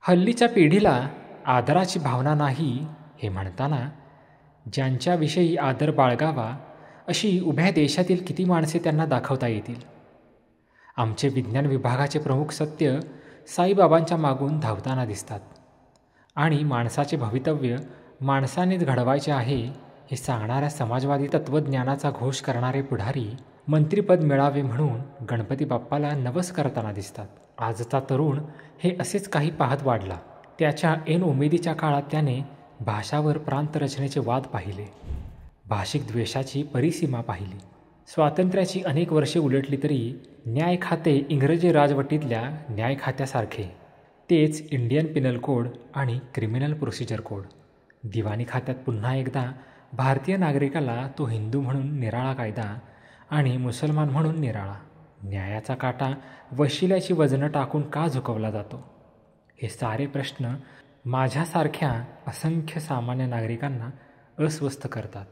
हल्लीच्या पिढीला आदराची भावना नाही हे म्हणताना ज्यांच्याविषयी आदर बाळगावा अशी उभ्या देशातील किती माणसे त्यांना दाखवता येतील. आमचे विज्ञान विभागाचे प्रमुख सत्य साईबाबांच्या मागून धावताना दिसतात आणि माणसाचे भवितव्य माणसानेच घडवायचे आहे हे सांगणाऱ्या समाजवादी तत्त्वज्ञानाचा घोष करणारे पुढारी मंत्रिपद मिळावे म्हणून गणपती बाप्पाला नवस करताना दिसतात. आजचा तरुण हे असेच काही पाहत वाढला. त्याच्या ऐन उमेदीच्या काळात त्याने भाषावर प्रांतरचनेचे वाद पाहिले, भाषिक द्वेषाची परिसीमा पाहिली. स्वातंत्र्याची अनेक वर्षे उलटली तरी न्याय खाते इंग्रजी राजवटीतल्या न्याय खात्यासारखे, तेच इंडियन पिनल कोड आणि क्रिमिनल प्रोसिजर कोड. दिवाणी खात्यात पुन्हा एकदा भारतीय नागरिकाला तो हिंदू म्हणून निराळा कायदा आणि मुसलमान म्हणून निराळा. न्यायाचा काटा वशिल्याची वजनं टाकून का झुकवला जातो? हे सारे प्रश्न माझ्यासारख्या असंख्य सामान्य नागरिकांना अस्वस्थ करतात.